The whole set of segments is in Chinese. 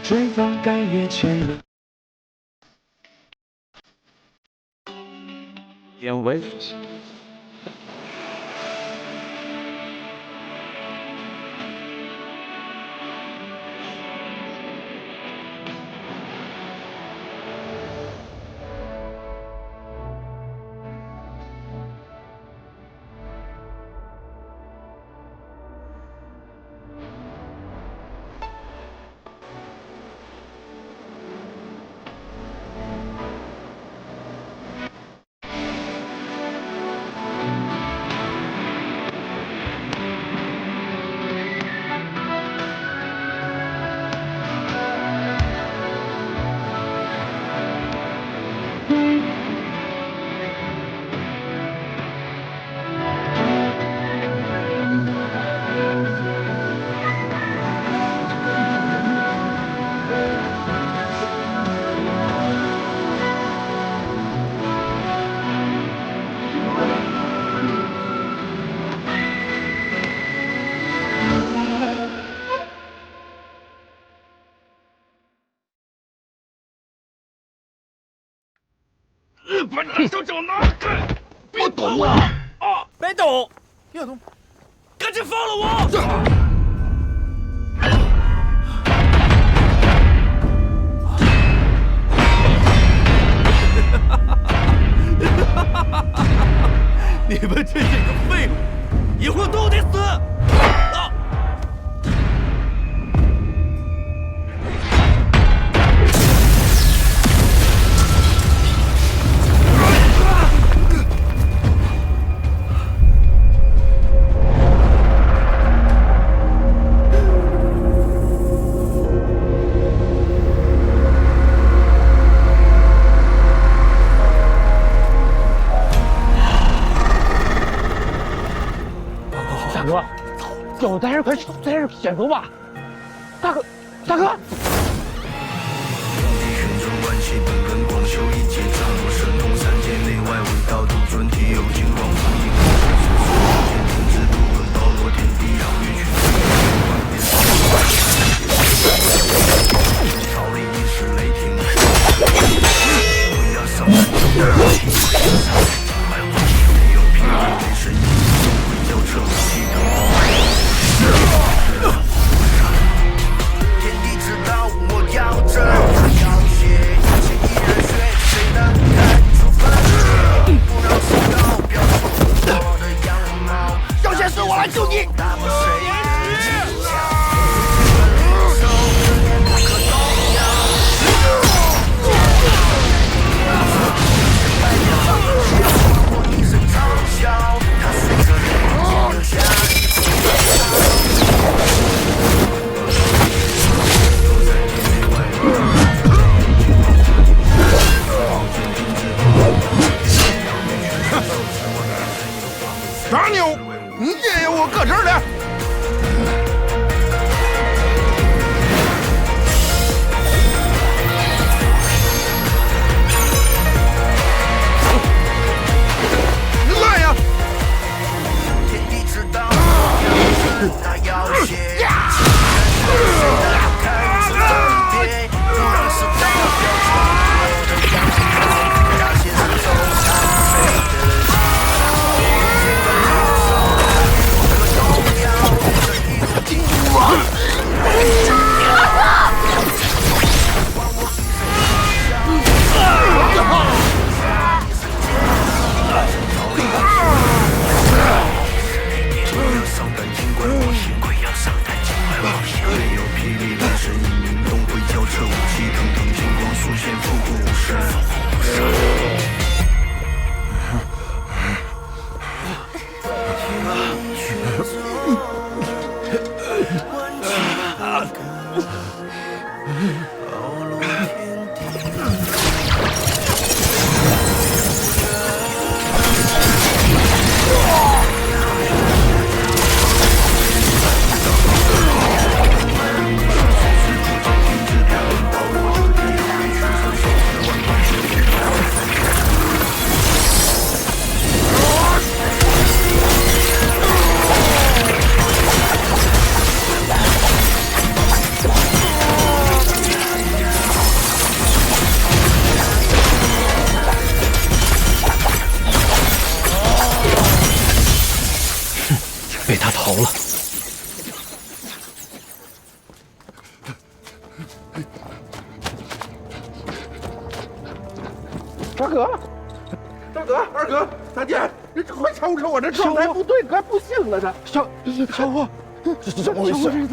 追风盖月千里。典韦。把你的手掌拿开！不懂啊！啊，别动！别动！赶紧放了我！你们这些个废物，以后都得死！啊！大哥，要在这快在这先走吧。大哥，大哥。大牛，你爷爷我搁这儿呢。来呀！被他逃了。大哥，大哥，二哥，大姐，你快瞅瞅我这状态不对，快不行了，这小伙，这是怎么回事？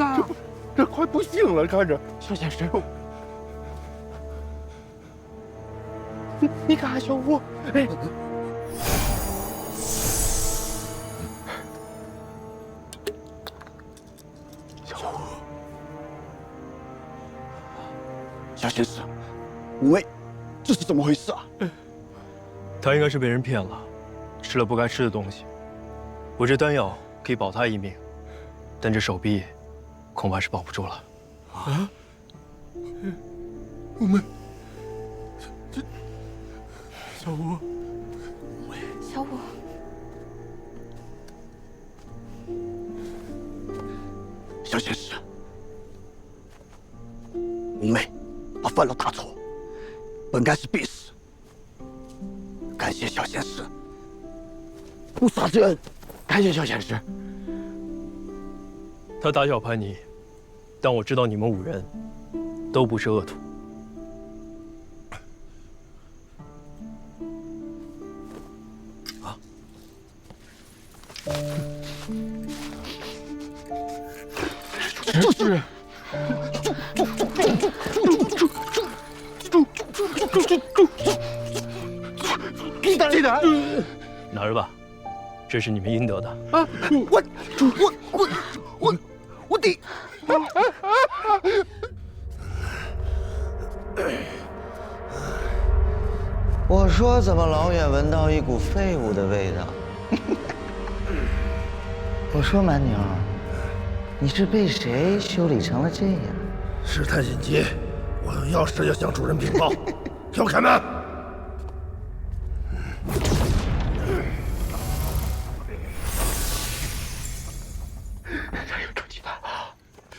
这快不行了，看着。小先生，你看小伙，哎，小伙，小先生，喂，这是怎么回事啊？他应该是被人骗了，吃了不该吃的东西。我这丹药可以保他一命，但这手臂恐怕是保不住了。啊？我们这小吴，小五，小先生，五妹，他犯了大错，本该是必死。感谢小先生不杀之恩，感谢小先生。他打小叛逆，但我知道你们5人都不是恶徒。这是。记得，拿着吧，这是你们应得的。啊！我的！我说怎么老远闻到一股废物的味道？我说蛮牛，你是被谁修理成了这样？事态紧急，我有要事要向主人禀报，给我开门！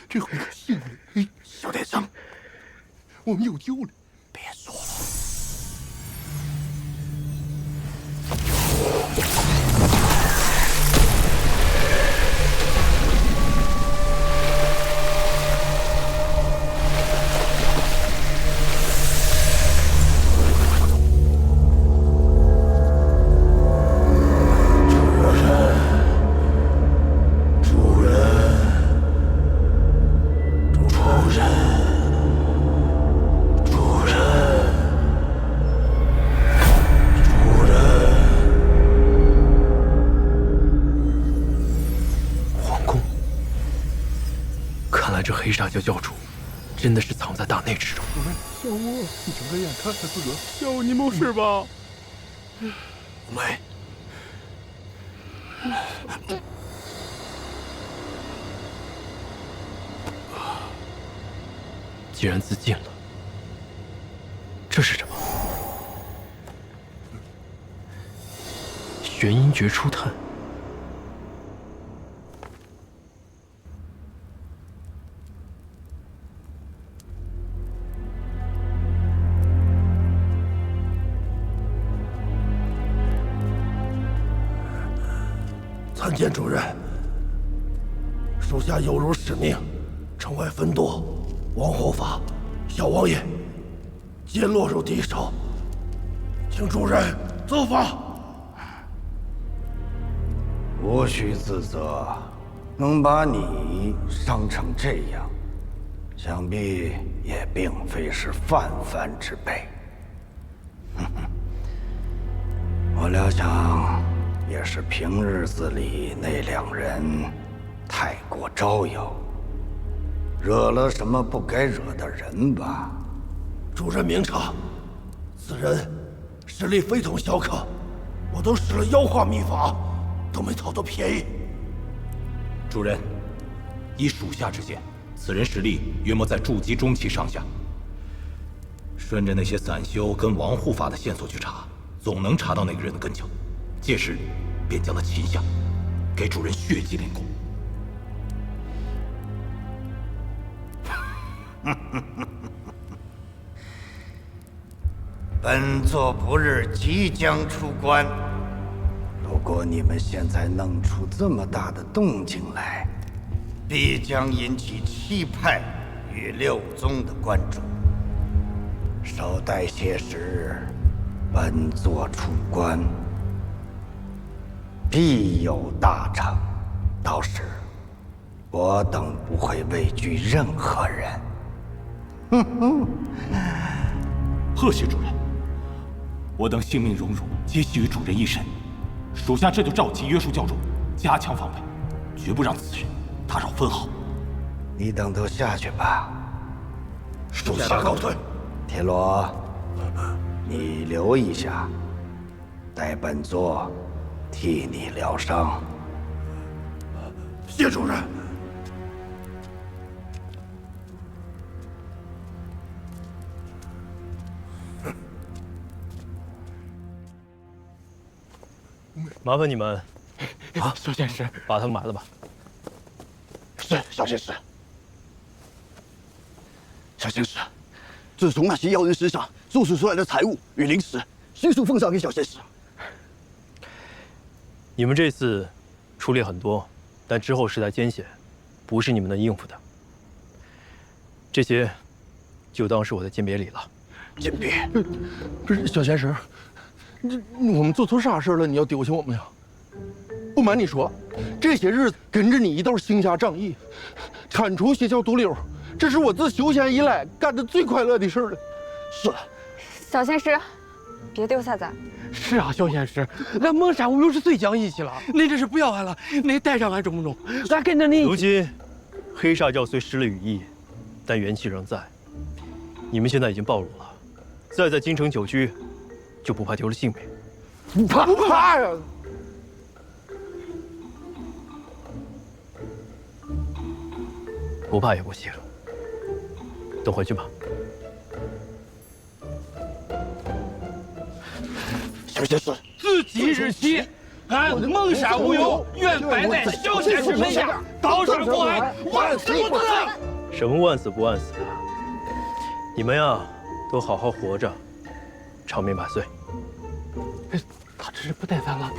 这回可幸了！小点声，我们有救了！别说了。这黑煞教教主真的是藏在大内之中。小吴，你睁开眼看看自个儿。小吴，你没事吧？五妹，既然自尽了，这是什么？玄阴诀初探。参见主人，属下有如使命，城外分舵，王护法、小王爷皆落入敌手，请主人奏法。无需自责，能把你伤成这样，想必也并非是泛泛之辈。我料想。也是平日子里那2人太过招摇，惹了什么不该惹的人吧？主人明察，此人实力非同小可，我都使了妖化秘法，都没讨到便宜。主人，依属下之见，此人实力约莫在筑基中期上下。顺着那些散修跟王护法的线索去查，总能查到那个人的根脚。届时，便将他擒下，给主人血祭练功。本座不日即将出关，如果果你们现在弄出这么大的动静来，必将引起七派与六宗的关注。稍待些时，本座出关，必有大成。到时，我等不会畏惧任何人。贺谢主人，我等性命荣辱皆系于主人一身，属下这就召集约束教众，加强防备，绝不让此人打扰分毫。你等都下去吧。属下告退。铁罗，你留一下，待本座替你疗伤。谢主任。麻烦你们啊，小仙师，把他们埋了吧。是小仙师。小仙师，自从那些妖人身上搜取出来的财物与灵石，迅速奉上给小仙师。你们这次出力很多，但之后实在艰险，不是你们能应付的。这些就当是我的鉴别礼了。鉴别？不是小仙师，我们做错啥事了？你要丢下我们呀？不瞒你说，这些日子跟着你一道行侠仗义，铲除邪教毒瘤，这是我自修仙以来干的最快乐的事了。是。小仙师，别丢下咱。是啊，小仙师，俺蒙山无忧是最讲义气了。您这是不要俺了，您带上俺中不中？俺跟着你。如今，黑煞教虽失了羽翼，但元气仍在。你们现在已经暴露了，再在京城久居，就不怕丢了性命。不怕呀！不怕也不行，都回去吧。小仙师，自即日起，俺蒙山无忧愿拜在小仙师门下，高山过海，万死不辞。什么万死不万死的？你们呀，都好好活着，长命百岁。他这是不带咱了。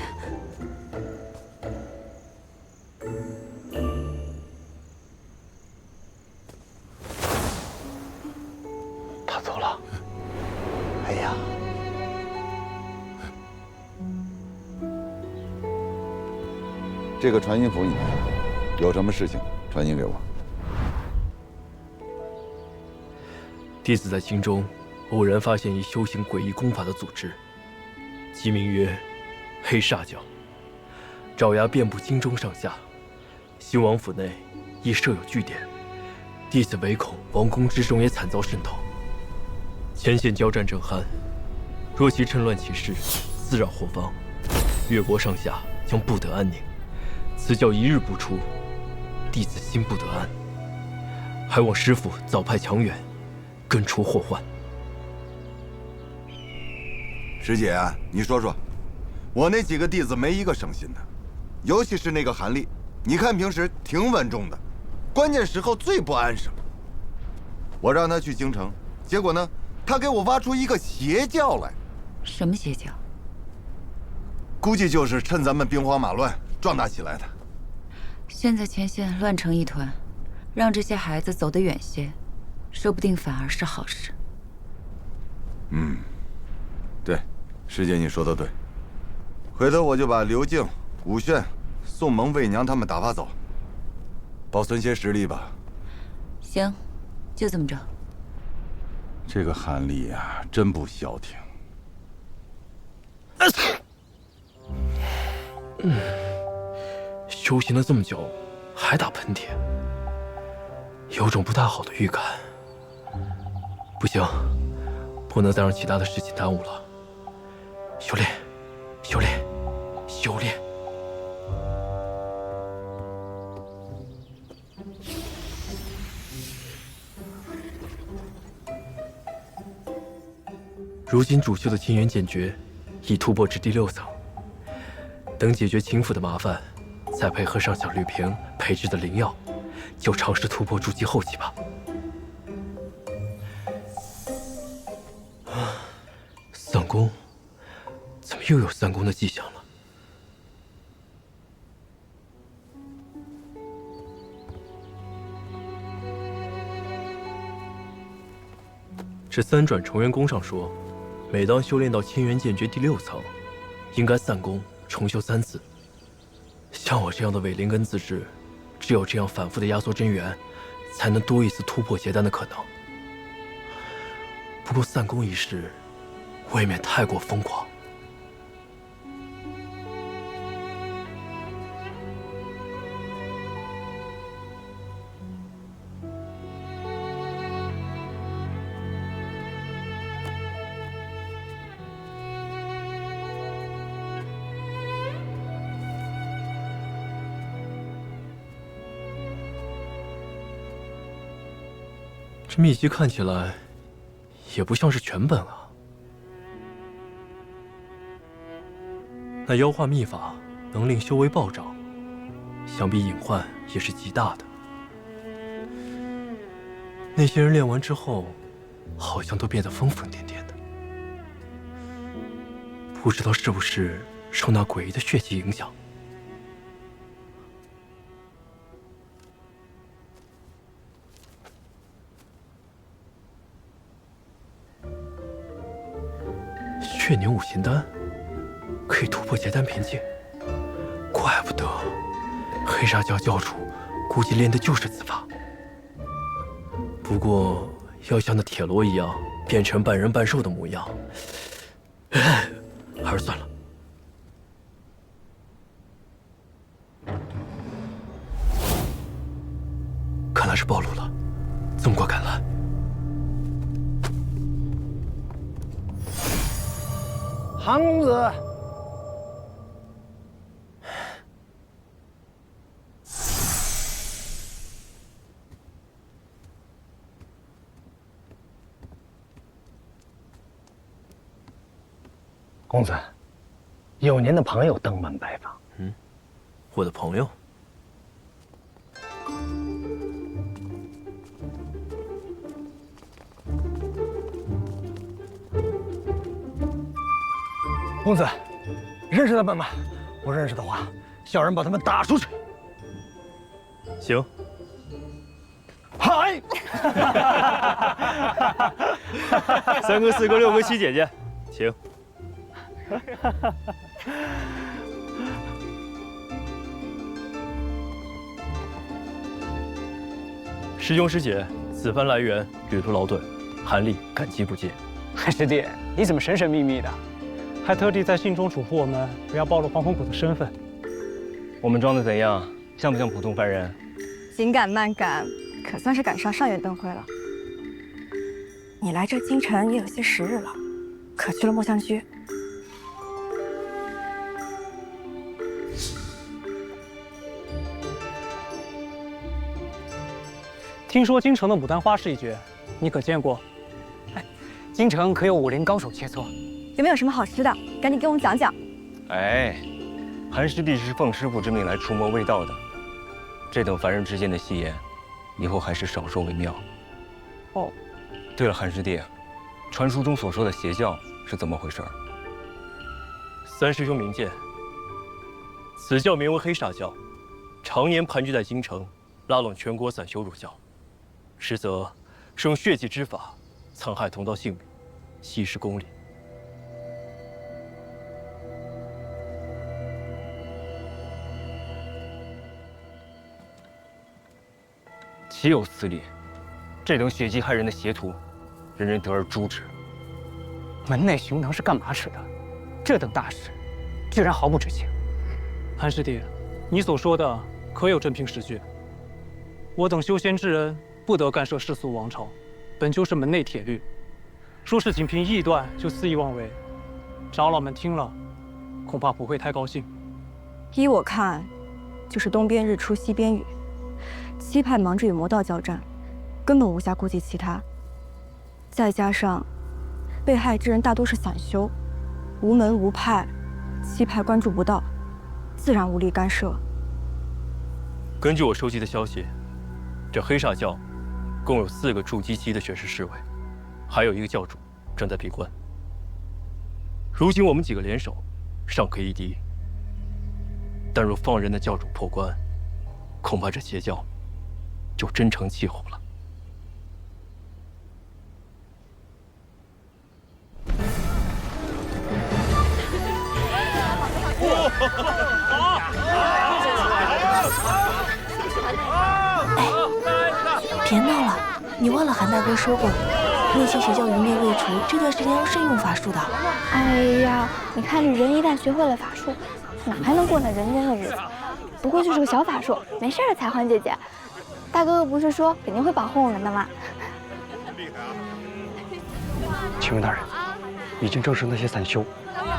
他走了。哎呀！这个传音符你有什么事情传音给我。弟子在京中偶然发现一修行诡异功法的组织，其名曰黑煞教，爪牙遍布京中上下。新王府内亦设有据点，弟子唯恐王宫之中也惨遭渗透。前线交战正酣，若其趁乱起事，滋扰后方，越国上下将不得安宁。此教一日不出，弟子心不得安，还望师父早派强援，根除祸患。师姐，你说说，我那几个弟子没一个省心的，尤其是那个韩立，你看平时挺稳重的，关键时候最不安生。我让他去京城，结果呢，他给我挖出一个邪教来。什么邪教？估计就是趁咱们兵荒马乱壮大起来的。现在前线乱成一团，让这些孩子走得远些，说不定反而是好事。对，师姐你说的对。回头我就把刘静、武炫、宋萌、魏娘他们打发走，保存些实力吧。行，就这么着。这个韩立呀，真不消停。修行了这么久，还打喷嚏，有种不大好的预感。不行，不能再让其他的事情耽误了。修炼，修炼，修炼。如今主修的清源剑诀已突破至第6层，等解决秦府的麻烦，再配合上小绿萍配制的灵药，就尝试突破筑基后期吧。散功，怎么又有散功的迹象了？这三转重元功上说，每当修炼到千元剑诀第6层，应该散功重修3次。像我这样的伪灵根资质，只有这样反复的压缩真元，才能多一丝突破结丹的可能。不过散功一事，未免太过疯狂。这秘籍看起来也不像是全本啊。那妖化秘法能令修为暴涨，想必隐患也是极大的。那些人练完之后，好像都变得疯疯癫癫的，不知道是不是受那诡异的血气影响。血凝五行丹可以突破结丹瓶颈，怪不得黑沙教教主估计练的就是此法。不过要像那铁罗一样变成半人半兽的模样，还是算了。看来是暴露了，纵过赶来。韩公子，公子，有您的朋友登门拜访。嗯，我的朋友。公子，认识他们吗？不认识的话，小人把他们打出去。行。嗨！3个、4个、6个、7姐姐，请。师兄师姐，此番来援，旅途劳顿，韩立感激不尽。师弟，你怎么神神秘秘的？还特地在信中嘱咐我们不要暴露黄风谷的身份。我们装的怎样？像不像普通凡人？紧赶慢赶，可算是赶上上元灯会了。你来这京城也有些时日了，可去了墨香居？听说京城的牡丹花是一绝，你可见过？京城可有武林高手切磋？有没有什么好吃的？赶紧给我们讲讲。哎，韩师弟是奉师傅之命来除魔卫道的，这等凡人之间的戏言，以后还是少说为妙。哦，对了，韩师弟，传书中所说的邪教是怎么回事？三师兄明鉴，此教名为黑煞教，常年盘踞在京城，拉拢全国散修入教，实则是用血祭之法残害同道性命，稀释公理。岂有此理！这等血祭害人的邪徒，人人得而诛之。门内熊能是干嘛使的？这等大事，居然毫不知情。韩师弟，你所说的可有真凭实据？我等修仙之人不得干涉世俗王朝，本就是门内铁律。说是仅凭臆断就肆意妄为，长老们听了，恐怕不会太高兴。依我看，就是东边日出西边雨。七派忙着与魔道交战，根本无暇顾及其他。再加上被害之人大多是散修，无门无派，七派关注不到，自然无力干涉。根据我收集的消息，这黑煞教共有4个筑基期的玄师侍卫，还有1个教主正在闭关。如今我们几个联手，尚可一敌。但若放任那教主破关，恐怕这邪教就真成气候了。你忘了韩大哥说过，那些邪教余孽未除，这段时间要慎用法术的。哎呀，你看这人一旦学会了法术，哪还能过那人间的日子？不过就是个小法术，没事的，采花姐姐。大哥哥不是说肯定会保护我们的吗？请问大人，已经证实那些散修，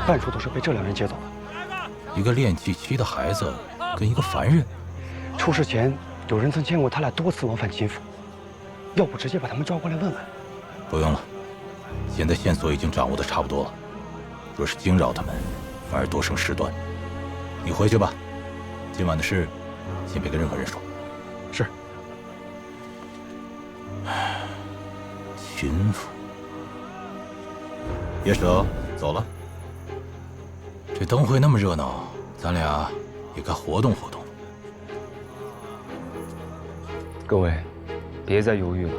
半数都是被这两人接走的。一个练气期的孩子跟一个凡人，出事前有人曾见过他俩多次往返秦府，要不直接把他们抓过来问问？不用了，现在线索已经掌握的差不多了。若是惊扰他们，反而多生事端。你回去吧，今晚的事，先别跟任何人说。是。秦府，野舍走了。这灯会那么热闹，咱俩也该活动活动。各位，别再犹豫了。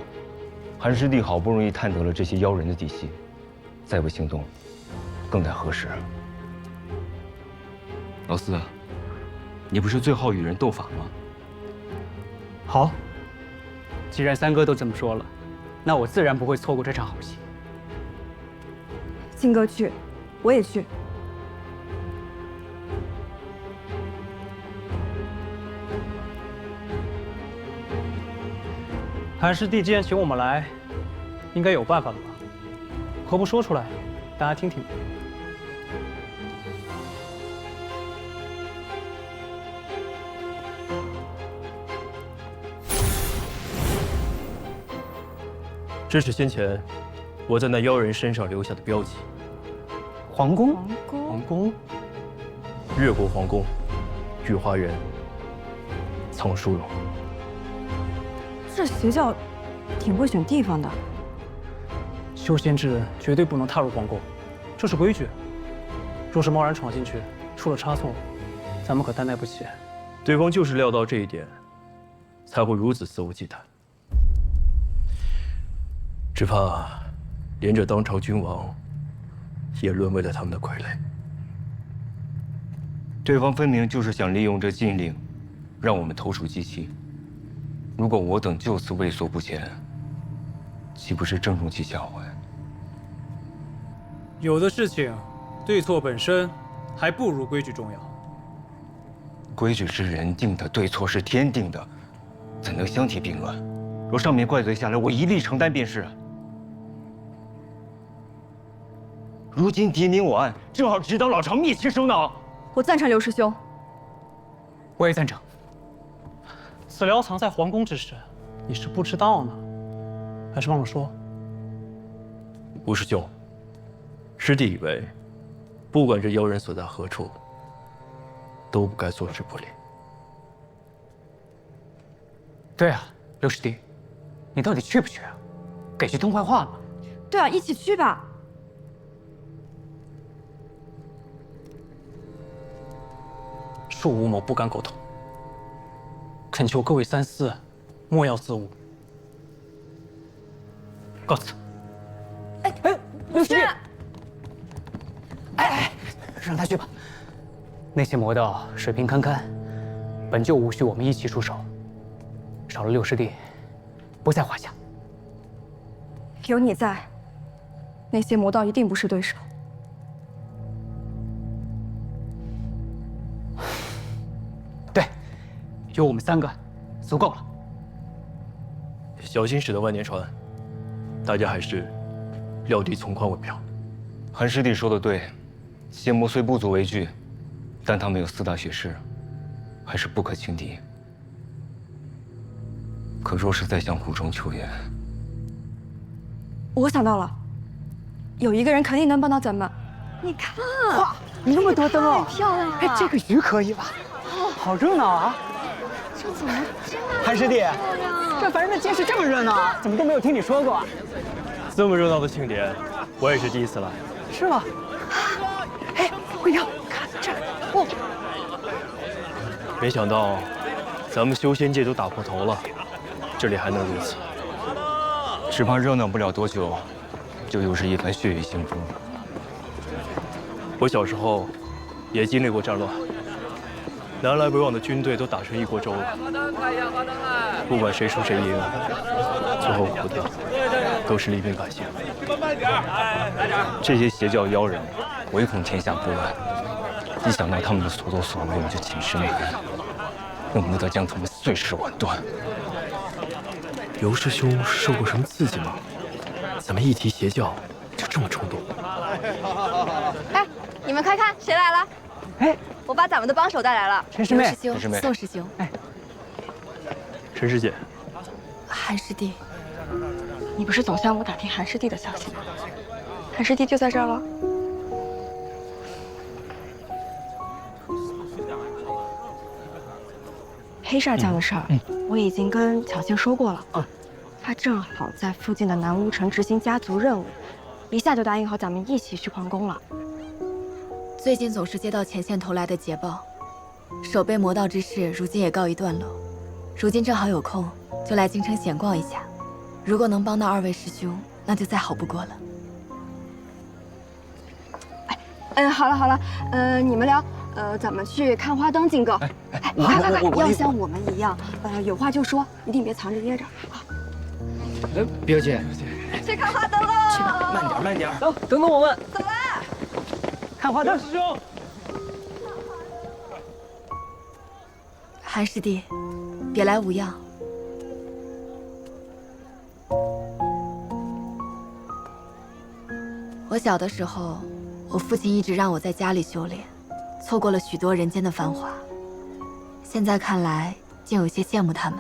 韩师弟好不容易探得了这些妖人的底细，再不行动，更待何时？老四，你不是最好与人斗法吗？好，既然三哥都这么说了，那我自然不会错过这场好戏。金哥去，我也去。韩师弟既然请我们来，应该有办法了吧？何不说出来，大家听听？这是先前我在那妖人身上留下的标记。皇宫，皇宫，越国皇宫，御花园，藏书楼。这邪教挺会选地方的。修仙之人绝对不能踏入皇宫，这是规矩。若是贸然闯进去，出了差错，咱们可担待不起。对方就是料到这一点，才会如此肆无忌惮。只怕连这当朝君王，也沦为了他们的傀儡。对方分明就是想利用这禁令，让我们投鼠忌器。如果我等就此畏缩不前，岂不是正中其下怀？有的事情，对错本身还不如规矩重要。规矩是人定的，对错是天定的，怎能相提并论？若上面怪罪下来，我一力承担便是。如今敌明我暗，正好指导老巢灭其首脑。我赞成刘师兄。我也赞成。此寮藏在皇宫之事，你是不知道呢，还是忘了说？吴师兄，师弟以为，不管这妖人所在何处，都不该坐视不理。对啊，刘师弟，你到底去不去啊？给句痛快话嘛。对啊，一起去吧。恕吴某不敢苟同，恳求各位三思，莫要自误。告辞。刘师弟，让他去吧。那些魔道水平堪堪，本就无需我们一起出手，少了六师弟，不在话下。有你在，那些魔道一定不是对手。对，有我们三个，足够了。小心驶得万年船，大家还是料敌从宽为妙。韩师弟说的对，邪魔虽不足为惧，但他们有4大血誓，还是不可轻敌。可若是再向湖中求援，我想到了，有一个人肯定能帮到咱们。你看，哇，那么多灯哦，太漂亮了！哎，这个鱼可以吧？好热闹啊！这怎么这么韩师弟，这凡人的街市这么热闹，怎么都没有听你说过？这么热闹的庆典，我也是第一次来。是吗？哎，慧瑶，看这儿，哦，没想到，咱们修仙界都打破头了，这里还能如此。只怕热闹不了多久，就又是一番血雨腥风。我小时候也经历过战乱，南来北往的军队都打成一锅粥了。不管谁输谁赢，最后活的都是黎民百姓。这些邪教妖人唯恐天下不乱，一想到他们的所作所为，我就寝食难安，恨不得将他们碎尸万段。刘师兄受过什么刺激吗？怎么一提邪教就这么冲动？哎，你们快看，谁来了？哎，我把咱们的帮手带来了。陈师妹，陈师妹，宋师兄。哎，陈师姐，韩师弟，你不是总向我打听韩师弟的消息吗？韩师弟就在这儿了。黑煞将的事儿，我已经跟巧仙说过了。他正好在附近的南乌城执行家族任务，一下就答应好咱们一起去皇宫了。最近总是接到前线投来的捷报，守备魔道之事如今也告一段落。如今正好有空，就来京城闲逛一下。如果能帮到二位师兄，那就再好不过了。好了好了，你们聊，咱们去看花灯，金哥。快，要像我们一样，有话就说，一定别藏着掖着。表姐，去看花灯喽！去吧，慢点。走，等等我们。走啦！看花灯，师兄。韩师弟，别来无恙。我小的时候，我父亲一直让我在家里修炼，错过了许多人间的繁华。现在看来，竟有些羡慕他们。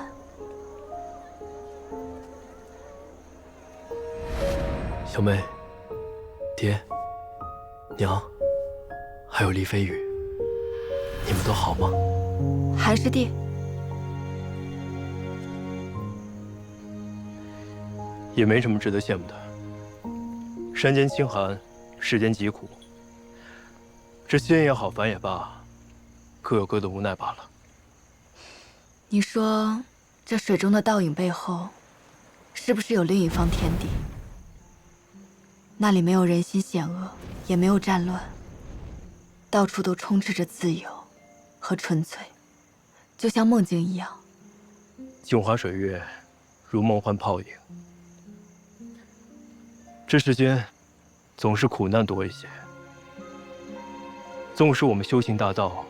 小妹、爹、娘，还有厉飞羽，你们都好吗？韩师弟，也没什么值得羡慕的。山间清寒，世间疾苦。这仙也好，凡也罢，各有各的无奈罢了。你说，这水中的倒影背后，是不是有另一方天地？那里没有人心险恶，也没有战乱，到处都充斥着自由和纯粹，就像梦境一样。镜花水月，如梦幻泡影。这世间，总是苦难多一些。纵使我们修行大道，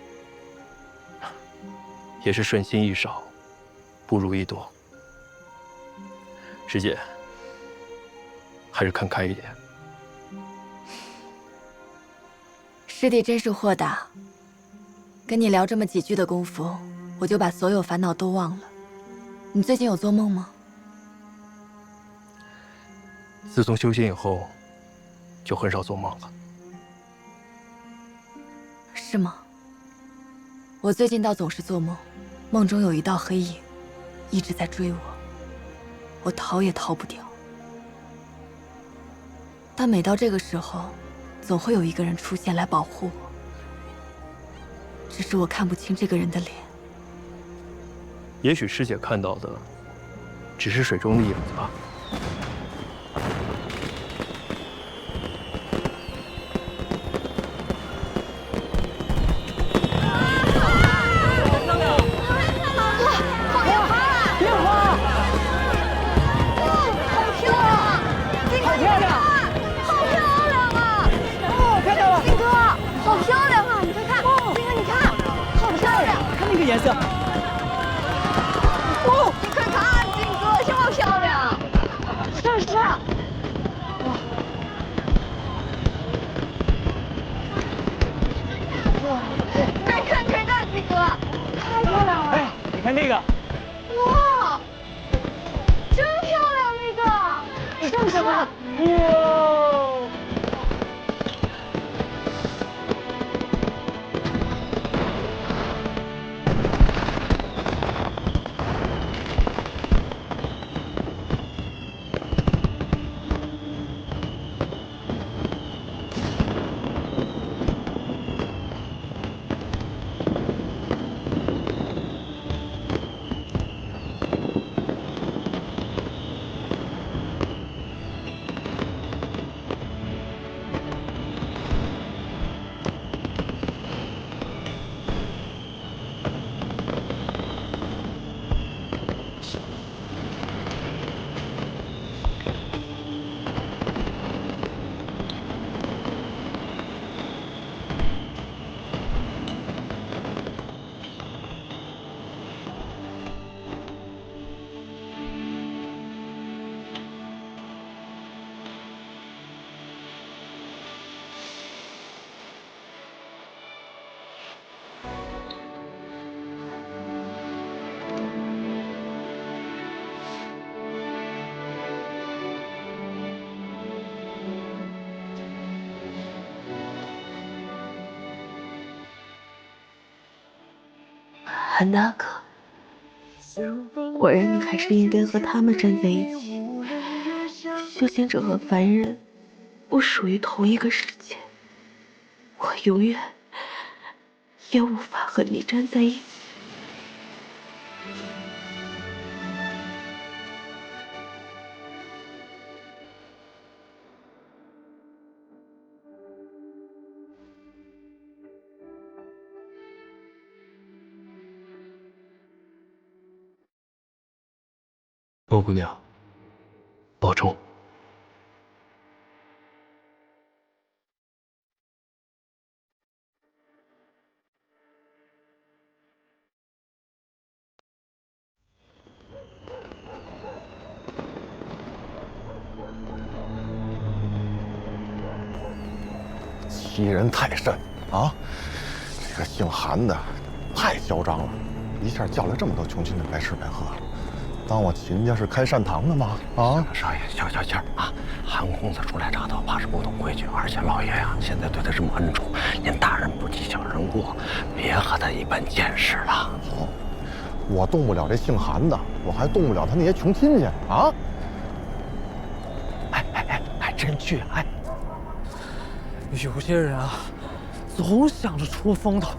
也是顺心易少，不如意多。师姐，还是看开一点。师弟真是豁达，跟你聊这么几句的功夫，我就把所有烦恼都忘了。你最近有做梦吗？自从修仙以后，就很少做梦了。是吗？我最近倒总是做梦，梦中有一道黑影，一直在追我，我逃也逃不掉。但每到这个时候，总会有一个人出现来保护我，只是我看不清这个人的脸。也许师姐看到的，只是水中的影子吧。颜色。哦，你快看，金哥，这么漂亮！是。哇！快看，金哥，太漂亮了！哎，你看那个。哇！真漂亮，那个。你看什么？哇！韩大哥，果然你还是应该和他们站在一起。修行者和凡人不属于同一个世界，我永远也无法和你站在一起。莫姑娘，保重。欺人太甚啊！这个姓韩的太嚣张了，一下叫来这么多穷亲的白吃白喝了。当我秦家是开善堂的吗？啊！少爷，消消气儿啊！韩公子初来乍到，怕是不懂规矩，而且老爷呀，现在对他这么恩宠，您大人不计小人过，别和他一般见识了。好，我动不了这姓韩的，我还动不了他那些穷亲戚啊！还真去哎！有些人啊，总想着出风头。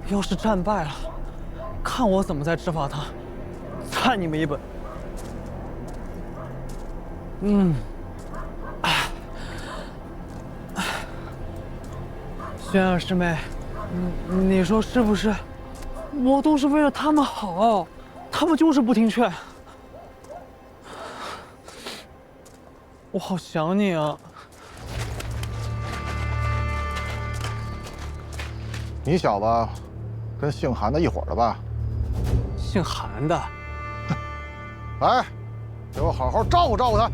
要是战败了，看我怎么在执法堂参你们一本。轩儿师妹，你说是不是？我都是为了他们好，他们就是不听劝。我好想你啊！你小子跟姓韩的一伙的吧？姓韩的，来，给我好好照顾照顾他。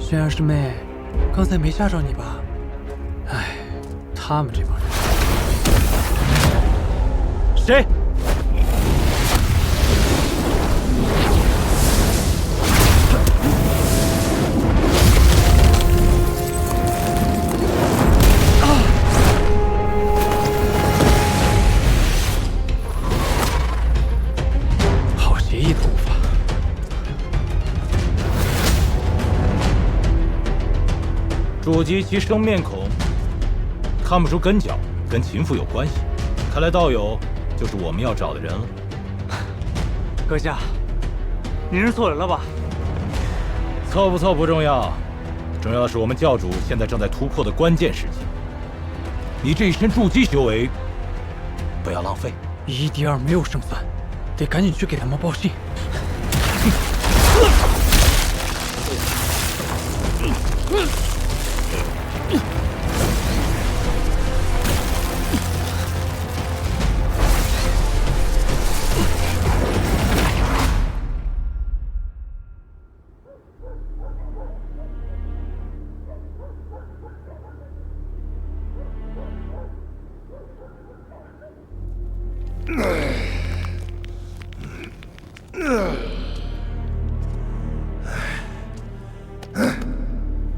轩儿师妹，刚才没吓着你吧？哎，他们这帮人。谁？好协议的功法。主及其生面孔，看不出根脚，跟秦府有关系。看来道友就是我们要找的人了。阁下，您认错人了吧？凑不凑不重要，重要的是我们教主现在正在突破的关键时期。你这一身筑基修为，不要浪费。1敌2没有胜算，得赶紧去给他们报信。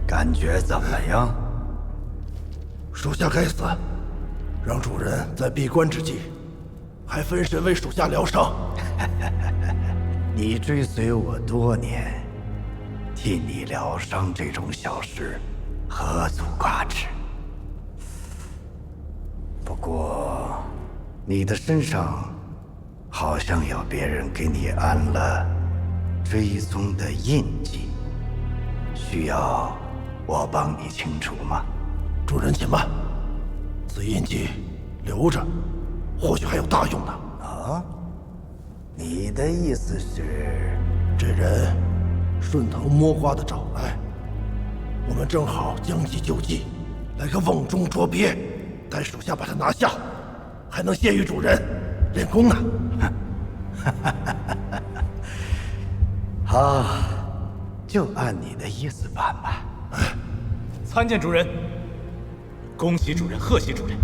感觉怎么样？属下该死，让主人在闭关之际，还分神为属下疗伤。你追随我多年，替你疗伤这种小事，何足挂齿。不过，你的身上好像有别人给你安了追踪的印记，需要我帮你清除吗？主人且慢，此印记留着，或许还有大用呢。啊？你的意思是，这人顺藤摸瓜的找来，我们正好将计就计，来个瓮中捉鳖，待属下把他拿下，还能谢于主人练功呢。好，就按你的意思办吧。参见主人。恭喜主人，贺喜主人，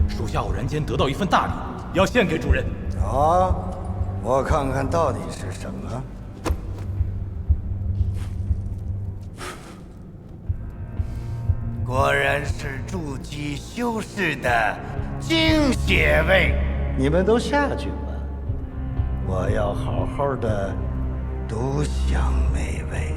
属下偶然间得到一份大礼，要献给主人。啊，我看看到底是什么。果然是筑基修士的精血味。你们都下去吧，我要好好的独享美味。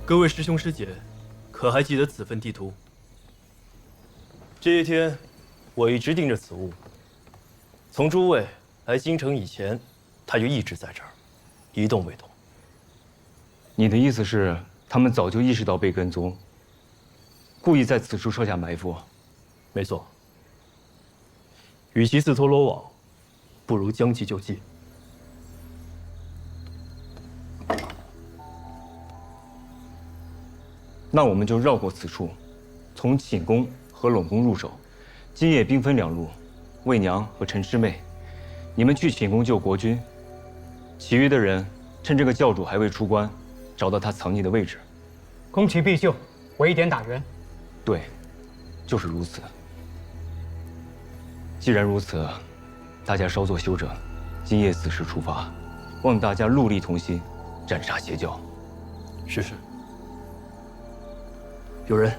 各位师兄师姐，可还记得此份地图？这些天，我一直盯着此物。从诸位来京城以前，它就一直在这儿，一动未动。你的意思是，他们早就意识到被跟踪，故意在此处设下埋伏？没错。与其自投罗网，不如将计就计。那我们就绕过此处，从寝宫和冷宫入手。今夜兵分两路，魏娘和陈师妹，你们去寝宫救国君，其余的人趁这个教主还未出关，找到他藏匿的位置。攻其必救，围点打援。对，就是如此。既然如此，大家稍作休整，今夜此时出发，望大家戮力同心，斩杀邪教。是。有人。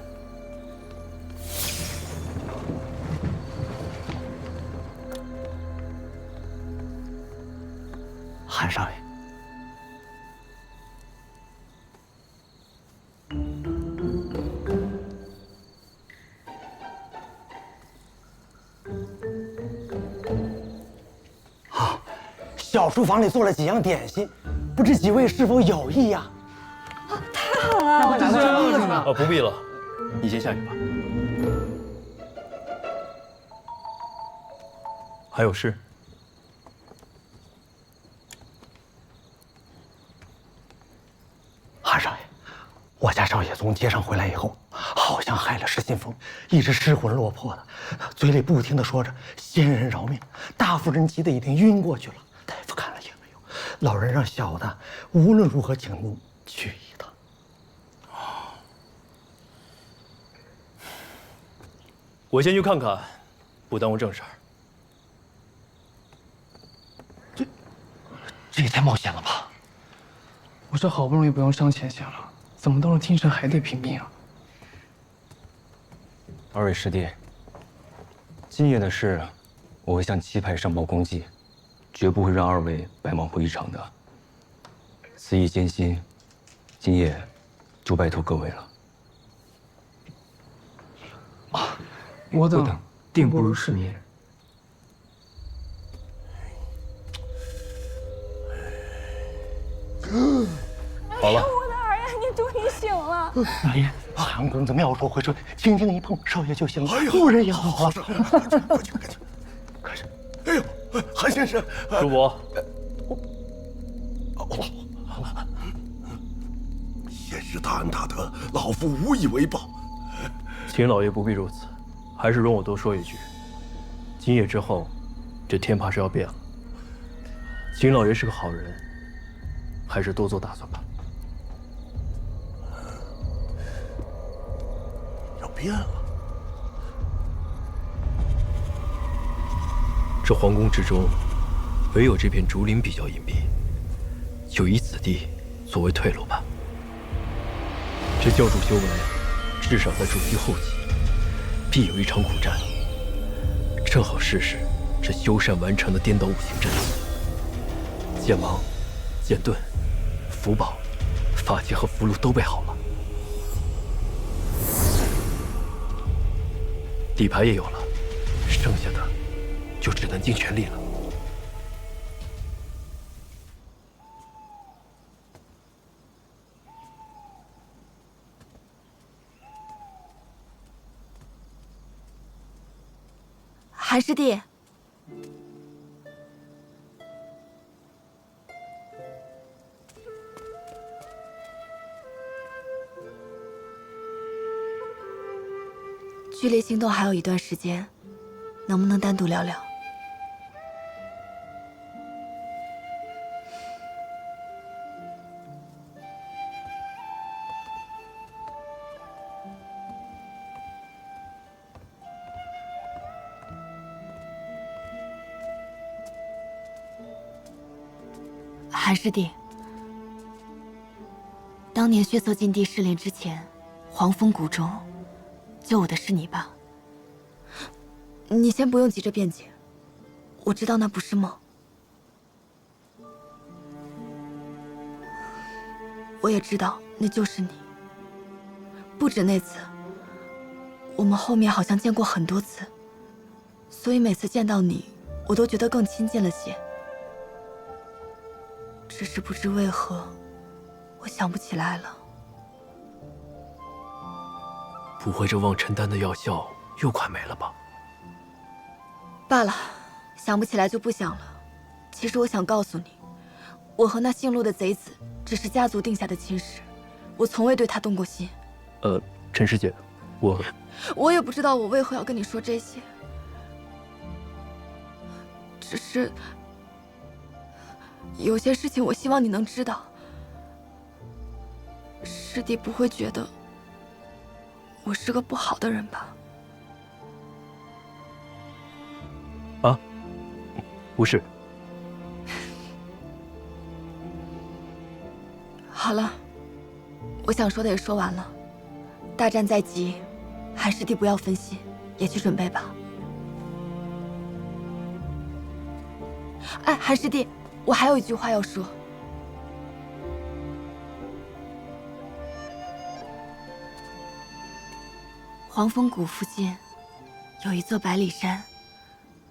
韩少爷，小书房里做了几样点心，不知几位是否有意呀？太好了！我拿个真的呢。不必了，你先下去吧。还有事？韩少爷，我家少爷从街上回来以后，好像害了失心疯，一直失魂落魄的，嘴里不停的说着“仙人饶命”，大夫人急得已经晕过去了。大夫看了也没有，老人让小的无论如何请您去一趟。我先去看看，不耽误正事儿。这也太冒险了吧！我这好不容易不用上前线了，怎么到了京城还得拼命啊？二位师弟，今夜的事，我会向七派上报公祭，绝不会让二位白忙活一场的。此役艰辛，今夜就拜托各位了。我等定不辱使命。好了，我的儿呀，你终于醒了。老爷，韩公子妙手回春，轻轻一碰，少爷就醒了。夫人也好了。快去！哎呦，韩先生，主伯，先是大恩大德，老夫无以为报。秦老爷不必如此，还是容我多说一句：今夜之后，这天怕是要变了。秦老爷是个好人，还是多做打算吧。要变了。这皇宫之中，唯有这片竹林比较隐蔽，就以此地作为退路吧。这教主修为，至少在筑基后期，必有一场苦战。正好试试这修缮完成的颠倒五行阵，剑芒、剑盾、符宝、法器和符箓都备好了，底牌也有了，剩下的就只能尽全力了。韩师弟，距离心动还有一段时间，能不能单独聊聊？韩师弟，当年血色禁地失联之前，黄风谷中救我的是你吧？你先不用急着辩解，我知道那不是梦。我也知道那就是你。不止那次，我们后面好像见过很多次，所以每次见到你，我都觉得更亲近了些。只是不知为何，我想不起来了。不会这望尘丹的药效又快没了吧？罢了，想不起来就不想了。其实我想告诉你，我和那姓陆的贼子只是家族定下的亲事，我从未对他动过心。陈师姐，我也不知道我为何要跟你说这些，只是有些事情我希望你能知道。师弟不会觉得我是个不好的人吧？啊，不是。好了，我想说的也说完了。大战在即，韩师弟不要分心，也去准备吧。哎，韩师弟，我还有一句话要说。黄风谷附近有一座百里山，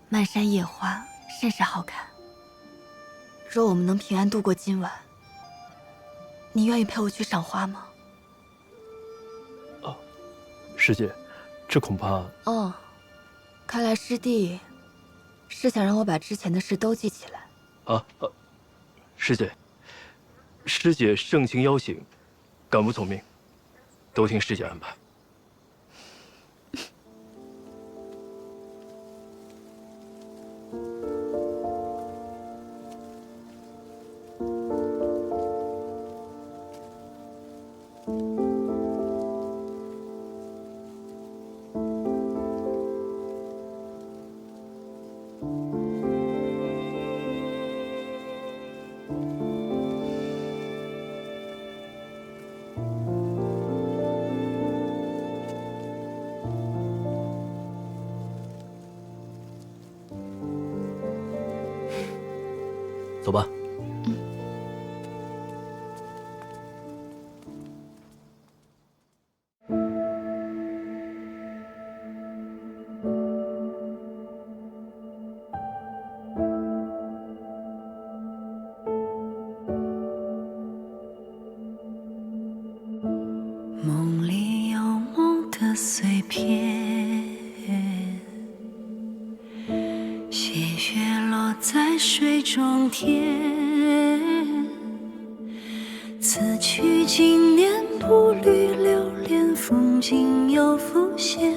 漫山野花，甚是好看。若我们能平安度过今晚，你愿意陪我去赏花吗？师姐，这恐怕……哦，看来师弟是想让我把之前的事都记起来。师姐盛情邀请，敢不从命？都听师姐安排。走吧。梦里有梦的碎片，细雪落在水中天。此去经年不履流连，风景又浮现，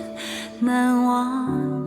难忘。